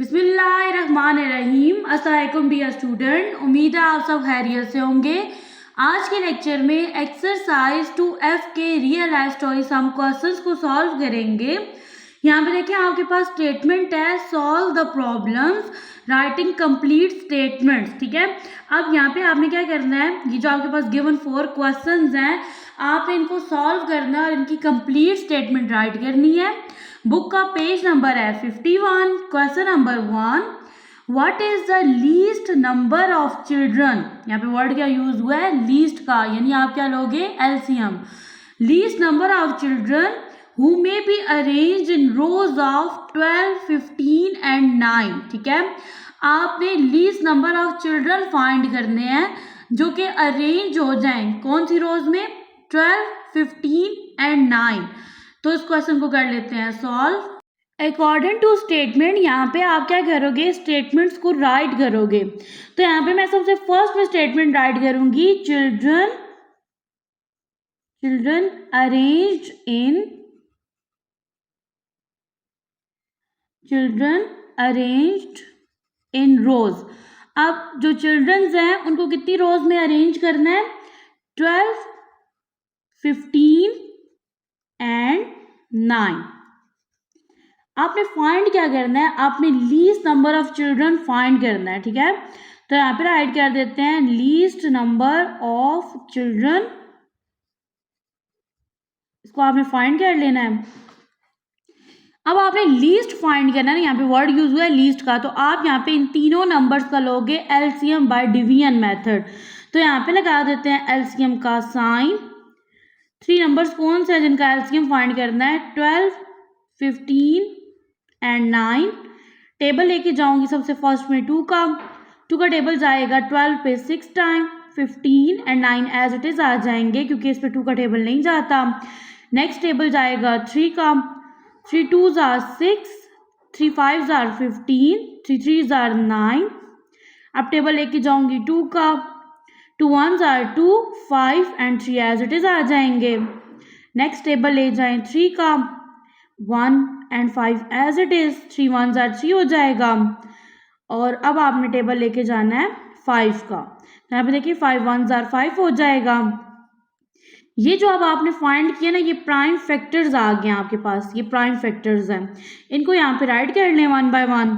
बिस्मिल्लाहिर्रहमानिर्रहीम। अस्सलाम वालेकुम डियर स्टूडेंट, उम्मीद है आप सब खैरियत से होंगे। आज के लेक्चर में एक्सरसाइज 2F के real life story sum questions को सॉल्व करेंगे। यहाँ पे देखिए आपके पास स्टेटमेंट है solve the problems writing complete statements. ठीक है, अब यहाँ पे आपने क्या करना है, ये जो आपके पास गिवन 4 क्वेश्चंस हैं आपने इनको सॉल्व करना है और इनकी कंप्लीट स्टेटमेंट राइट करनी है। बुक का पेज नंबर है 51। Question number 1, what is the least number of children. यहाँ पे वर्ड क्या यूज हुआ है, लीस्ट का, यानी आप क्या लोगे, LCM. Least number of children who may be arranged in rose of 12, 15 and 9। ठीक है, आपने least number of children find करने हैं जो कि अरेंज हो जाएं कौन सी रोज में, 12, 15 एंड 9। तो इस क्वेश्चन को कर लेते हैं सॉल्व। अकॉर्डिंग टू स्टेटमेंट यहाँ पे आप क्या करोगे, स्टेटमेंट्स को राइट करोगे। तो यहाँ पे मैं सबसे फर्स्ट में स्टेटमेंट राइट करूंगी, चिल्ड्रन अरेंज्ड इन रोज। अब जो चिल्ड्रंस हैं उनको कितनी रोज में अरेंज करना है, 12, 15 एंड 9। आपने फाइंड क्या करना है, आपने least number of children find करना है। ठीक है, तो यहाँ पे राइट कर देते हैं लीस्ट नंबर ऑफ चिल्ड्रन, इसको आपने फाइंड कर लेना है। अब आपने लीस्ट फाइंड करना है ना, यहाँ पे वर्ड यूज हुआ है लीस्ट का, तो आप यहाँ पे इन तीनों नंबर्स का लोगे एलसीएम बाय डिवीजन मेथड। तो यहाँ पे लगा देते हैं एलसीएम का साइन। 3 नंबर्स कौन से हैं जिनका एलसीएम फाइंड करना है, 12, 15 एंड 9। टेबल लेके जाऊंगी सबसे फर्स्ट में 2 का टेबल जाएगा 12 पे 6 time, 15 and 9 as it is आ जाएंगे क्योंकि इस पे 2 का टेबल नहीं जाता। नेक्स्ट टेबल जाएगा 3 का, 3 2s are 6, 3 5s are 15, 3 3s are 9। अब टेबल लेके जाऊंगी 2 का, 2 1s are 2, 5 and 3 as it is आ जाएंगे। नेक्स्ट टेबल ले जाएं 3 का, 1 and 5 as it is, 3 1s are 3 हो जाएगा। और अब आपने टेबल लेके जाना है 5 का, यहाँ पे देखिए 5 1s are 5 हो जाएगा। ये जो अब आपने फाइंड किया ना, ये प्राइम फैक्टर्स आ गए आपके पास, ये प्राइम फैक्टर्स हैं, इनको यहाँ पे राइट कर लें 1 बाय 1।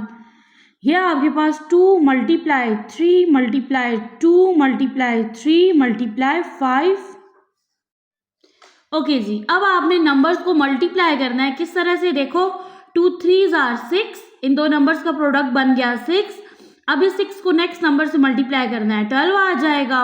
ये आपके पास 2 multiply 3 multiply 2 multiply 3 multiply 5। Okay जी, अब आपने नंबर्स को मल्टीप्लाई करना है। किस तरह से, देखो 2 3s are 6, इन दो नंबर्स का प्रोडक्ट बन गया 6। अब इस 6 को नेक्स्ट नंबर से मल्टीप्लाई करना है, 12 आ जाएगा।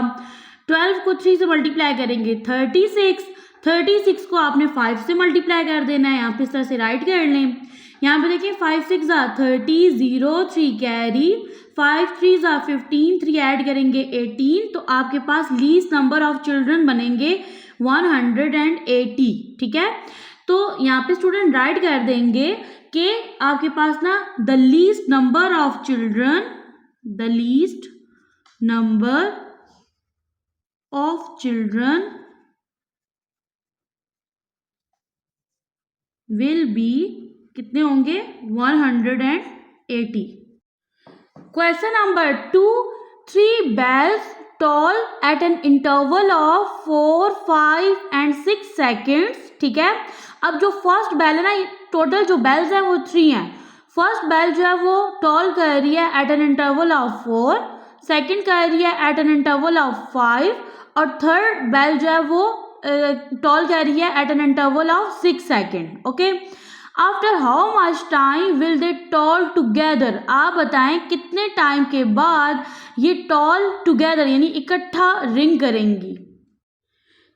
12 को 3 से मल्टीप्लाई करेंगे 36, 36 को आपने 5 से मल्टीप्लाई कर देना है, यहाँ पे इस तरह से राइट कर लें। यहाँ पे देखिए 5 6 are 30, 0 3 carry, 5 3s are 15, 3 add करेंगे 18। तो आपके पास लीस्ट नंबर ऑफ चिल्ड्रन बनेंगे 180। ठीक है, तो यहाँ पे स्टूडेंट राइट कर देंगे कि आपके पास ना the least number of children will be, कितने होंगे, 180। Question number 2, 3 bells toll at an interval of 4, 5 and 6 seconds। ठीक है, अब जो फर्स्ट बेल है ना, टोटल जो बेल्स हैं वो 3 हैं। फर्स्ट बेल जो है वो टॉल कर रही है at an interval of 4, second कर रही है एट एन इंटरवल ऑफ 5 और थर्ड बेल जो है वो टॉल कर रही है at an interval of 6 seconds. Okay, after how much time will they toll together. आप बताएं कितने टाइम के बाद ये टॉल टुगेदर यानी इकट्ठा रिंग करेंगी।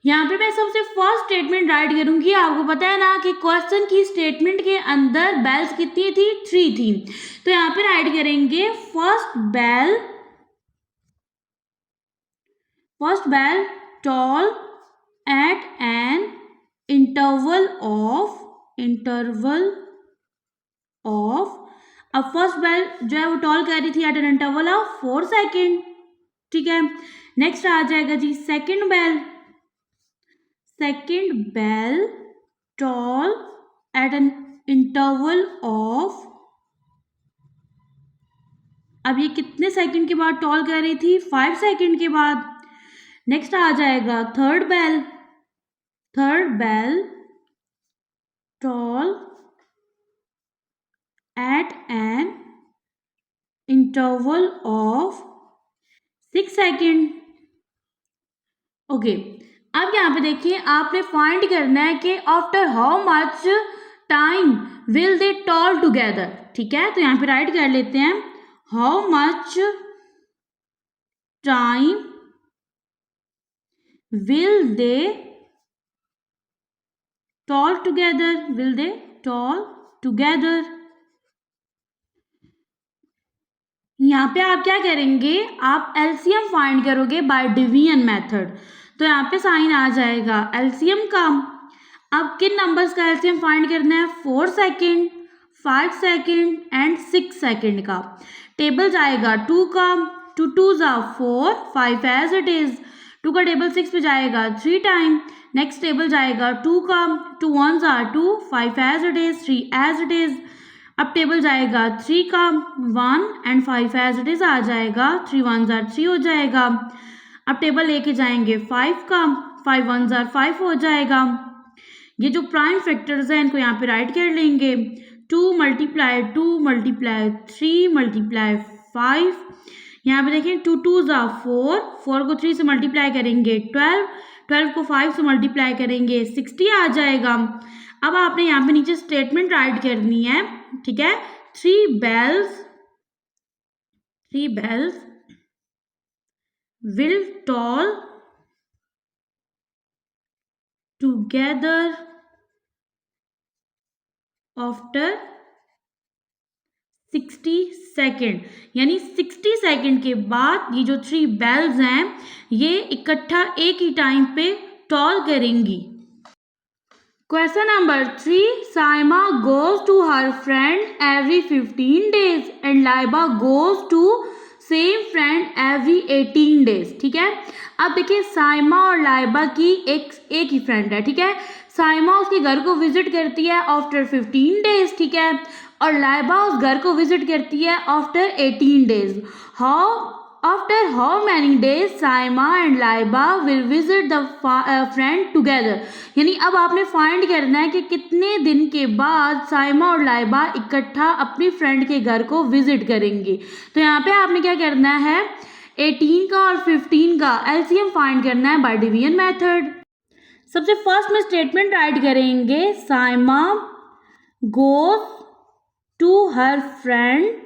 यहाँ पे मैं सबसे फर्स्ट स्टेटमेंट राइट करूंगी। आपको पता है ना कि क्वेश्चन की स्टेटमेंट के अंदर बेल्स कितनी थी, 3 थी। तो यहाँ पे राइट करेंगे first bell toll at an interval of अब फर्स्ट बेल जो है वो टॉल कर रही थी at an interval of 4 second. ठीक है, नेक्स्ट आ जाएगा जी second bell toll at an interval of अब ये कितने सेकंड के बाद टॉल कर रही थी? 5 सेकंड के बाद। नेक्स्ट आ जाएगा third bell toll at an interval of 6 second. Okay, अब यहाँ पे देखिए आपने फाइंड करना है कि after how much time will they toll together. ठीक है, तो यहाँ पे राइट कर लेते हैं, how much time will they toll together. यहाँ पे आप क्या करेंगे, आप एलसीएम फाइंड करोगे बाय डिवीजन मेथड। तो यहाँ पे साइन आ जाएगा एलसीएम का। अब किन नंबर्स का एलसीएम फाइंड करना है? 4 सेकेंड, 5 सेकेंड एंड 6 सेकेंड का। टेबल जाएगा 2 का, 2 2s are 4, 5 as it is. 2 का टेबल 6 पे जाएगा 3 टाइम। नेक्स्ट टेबल जाएगा 2 का, 2 1s are 2, 5 as it is, 3 as it is. अब टेबल जाएगा 3 का, 1 एंड 5 एज इट इज आ जाएगा, 3 1s are 3 हो जाएगा। अब टेबल लेके जाएंगे 5 का, 5 1s are 5 हो जाएगा। ये जो प्राइम फैक्टर्स हैं इनको यहाँ पे राइट कर लेंगे, 2 मल्टीप्लाई 2 मल्टीप्लाई 3 मल्टीप्लाई 5। यहाँ पे देखें 2 2s are 4, 4 को 3 से मल्टीप्लाई करेंगे 12, 12 को 5 से मल्टीप्लाई करेंगे 60 आ जाएगा। अब आपने यहाँ पे नीचे स्टेटमेंट राइट करनी है। ठीक है, 3 bells will toll together after 60 second. यानी 60 सेकेंड के बाद ये जो 3 बेल्स हैं ये इकट्ठा एक ही टाइम पे टॉल करेंगी। Question number 3, Saima goes to her friend every 15 days and Laiba goes to same friend every 18 days। ठीक है, अब देखिए साइमा और लाइबा की एक ही फ्रेंड है। ठीक है, साइमा उसके घर को विजिट करती है आफ्टर 15 डेज। ठीक है, और लाइबा उस घर को विजिट करती है after 18 days. After how many days Saima and Laiba will visit the friend together. यानी अब आपने फाइंड करना है कि कितने दिन के बाद साइमा और लाइबा इकट्ठा अपनी फ्रेंड के घर को विजिट करेंगी। तो यहाँ पे आपने क्या करना है, 18 का और 15 का एलसीएम फाइंड करना है बाय डिवीजन मेथड। सबसे फर्स्ट में स्टेटमेंट राइट करेंगे, Saima goes to her friend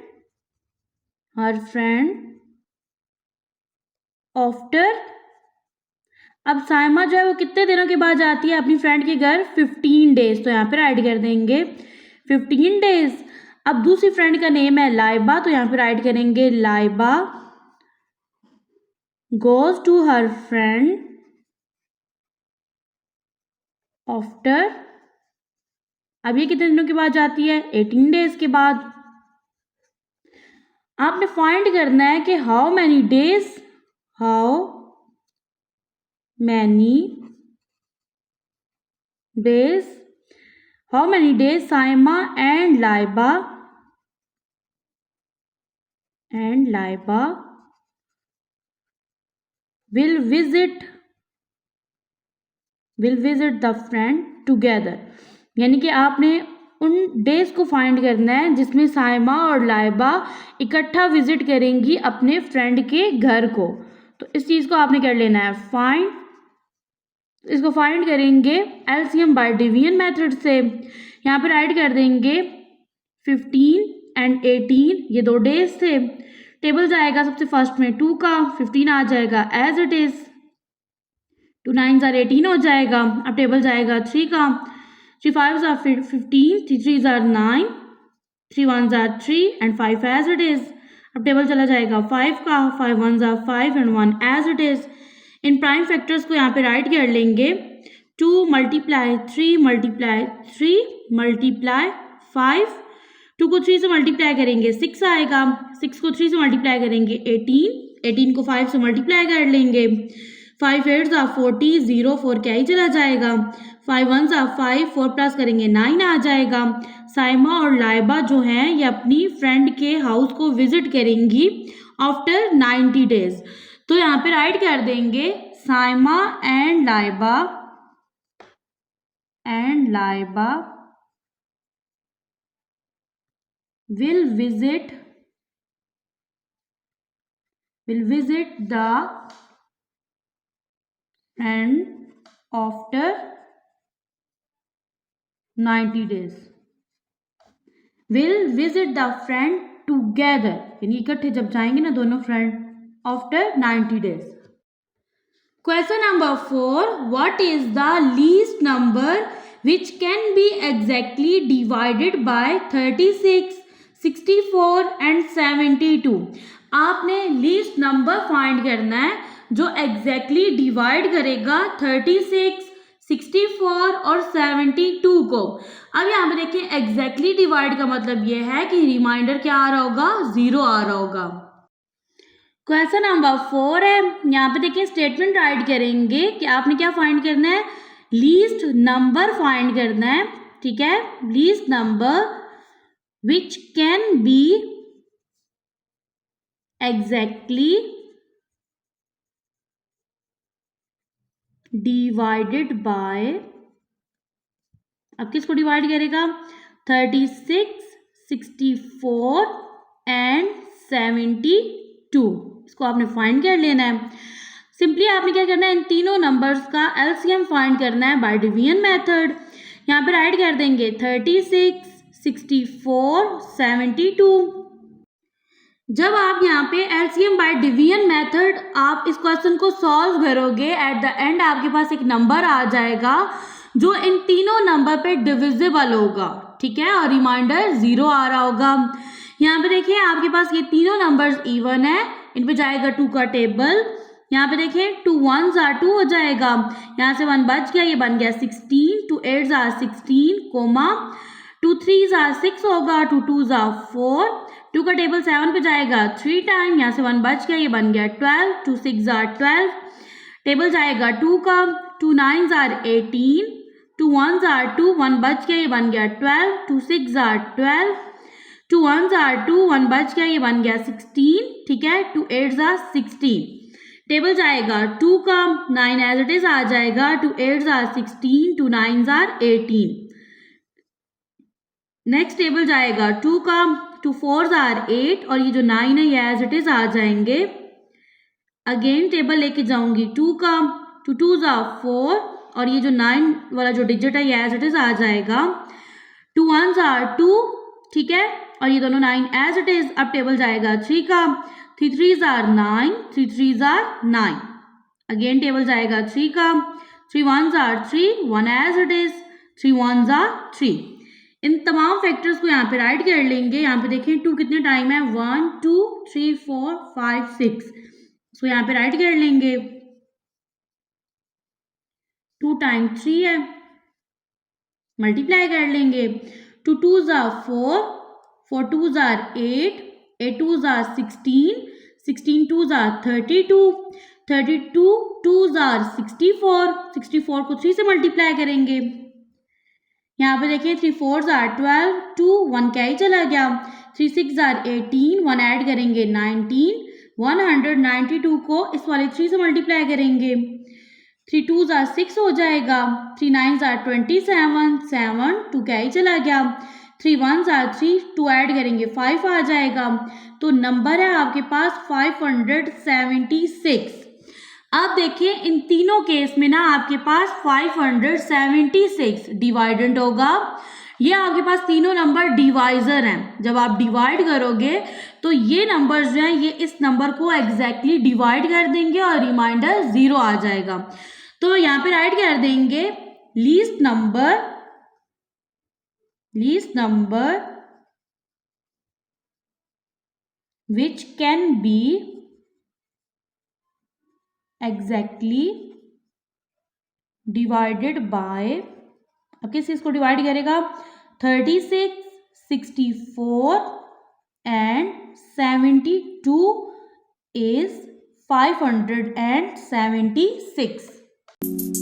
after. अब साइमा जो है वो कितने दिनों के बाद जाती है अपनी फ्रेंड के घर? 15 डेज। तो यहाँ पे राइट कर देंगे 15 डेज। अब दूसरी फ्रेंड का नेम है लाइबा, तो यहाँ पे राइट करेंगे Laiba goes to her friend after. अब ये कितने दिनों के बाद जाती है? 18 डेज के बाद। आपने फाइंड करना है कि how many days Saima and Laiba will visit the friend together. यानी कि आपने उन डेज को फाइंड करना है जिसमें साइमा और लाइबा इकट्ठा विजिट करेंगी अपने फ्रेंड के घर को। तो इस चीज़ को आपने कर लेना है फाइंड। इसको फाइंड करेंगे एलसीएम बाय डिवीजन मेथड से। यहाँ पे राइट कर देंगे 15 एंड 18, ये 2 डेज थे। टेबल जाएगा सबसे फर्स्ट में 2 का, 15 आ जाएगा as it is, 2 9s are 18 हो जाएगा। अब टेबल जाएगा 3 का, 3 5s are 15, 3 3s are 9, 3 1s are 3 and 5 as it is. अब टेबल चला जाएगा 5 का, 5 1s are 5 and 1 as it is. इन प्राइम फैक्टर्स को यहाँ पे राइट कर लेंगे, 2 मल्टीप्लाई 3 मल्टीप्लाई 3 मल्टीप्लाई 5। 2 को 3 से मल्टीप्लाई करेंगे 6 आएगा, 6 को 3 से मल्टीप्लाई करेंगे 18, 18 को 5 से मल्टीप्लाई कर लेंगे, 5 8s are 40, 0 4 क्या ही चला जाएगा, 5 1 5, 4 प्लस करेंगे 9 आ जाएगा। साइमा और लाइबा जो हैं ये अपनी फ्रेंड के हाउस को विजिट करेंगी आफ्टर 90 डेज। तो यहाँ पे राइट कर देंगे Saima and Laiba will visit the friend after 90 days। will visit the friend together, यानी इकट्ठे जब जाएंगे ना दोनों friend after 90 days. Question number 4, what is the least number which can be exactly divided by 36, 64 and 72। आपने लीस्ट नंबर फाइंड करना है जो एग्जैक्टली डिवाइड करेगा 36, 64 और 72 को। अब यहाँ पे देखिए एग्जैक्टली डिवाइड का मतलब ये है कि रिमाइंडर क्या आ रहा होगा, 0 आ रहा होगा। क्वेश्चन नंबर 4 है, यहाँ पे देखिए स्टेटमेंट राइट करेंगे कि आपने क्या फाइंड करना है, लीस्ट नंबर फाइंड करना है, ठीक है। Least number which can be exactly divided by, अब किसको डिवाइड करेगा, 36, 64 एंड 72। इसको आपने फाइंड कर लेना है। सिंपली आपने क्या करना है, इन तीनों नंबर्स का एलसीएम फाइंड करना है बाय डिवीजन मेथड। यहाँ पे राइट कर देंगे 36, 64, 72। जब आप यहाँ पे एलसीएम बाय डिवीजन मेथड आप इस क्वेश्चन को सॉल्व करोगे, एट द एंड आपके पास एक नंबर आ जाएगा जो इन तीनों नंबर पे डिविजिबल होगा, ठीक है, और रिमाइंडर 0 आ रहा होगा। यहाँ पे देखिए आपके पास ये तीनों नंबर्स इवन है, इन पे जाएगा 2 का टेबल। यहाँ पे देखिए 2 1s 2 हो जाएगा, यहाँ से 1 बच गया, ये बन गया 16, 2 8s 16, कोमा 2 3s 6 होगा, 2 2s 4, 2 का टेबल 7 पे जाएगा 3 टाइम, यहाँ से 1 बच गया, ये बन गया 12, 2 6s 12, टेबल जाएगा 2 का, 2 9s 18, 2 1s 2, 1 बच गया, ये बन गया 12, 2 6s 12, 2 1s 2, 1 बच गया, ये बन गया 16, ठीक है, 2 8s 16, टेबल जाएगा 2 का, 9 एज इट इज आ जाएगा, 2 8s 16, 2 9s 18। नेक्स्ट टेबल जाएगा 2 का, 2 4s 8 और ये जो 9 है ये एज इट इज आ जाएंगे। अगेन टेबल लेके जाऊंगी 2 का, 2 2s 4 और ये जो 9 वाला जो डिजिट है ये एज इट इज आ जाएगा, 2 1s 2, ठीक है, और ये दोनों 9 एज इट इज। अब टेबल जाएगा 3 का, 3 3s 9, 3 3s 9। अगेन टेबल जाएगा 3 का, 3 1s 3, 1 as it is, 3 1s 3। इन तमाम फैक्टर्स को यहाँ पे राइट कर लेंगे। यहाँ पे देखें 2 कितने टाइम है, 1 2 3 4 5 6, सो यहाँ पे राइट कर लेंगे 2 टाइम 3 है, मल्टीप्लाई कर लेंगे, 2 2s 4, 4 2s 8, 8 2s 16, 16 2s 32, 32 2s 64, 64 को 3 से मल्टीप्लाई करेंगे। यहाँ पे देखिए 3 4s 12, 2 1 क्या ही चला गया, 3 6s 18, 1 ऐड करेंगे 19, 192 को इस वाले 3 से मल्टीप्लाई करेंगे, 3 2s 6 हो जाएगा, 3 9s 27, 7 2 क्या ही चला गया, 3 1s 3, 2 ऐड करेंगे 5 आ जाएगा। तो नंबर है आपके पास 576। अब देखिए इन तीनों केस में ना आपके पास 576 डिवाइडेंट होगा। ये आपके पास तीनों नंबर डिवाइजर हैं। जब आप डिवाइड करोगे तो ये नंबर जो हैं ये इस नंबर को एग्जैक्टली डिवाइड कर देंगे और रिमाइंडर 0 आ जाएगा। तो यहाँ पे राइट कर देंगे least number which can be exactly divided by, अब किस चीज को डिवाइड करेगा, 36, 64 and 72 is 576।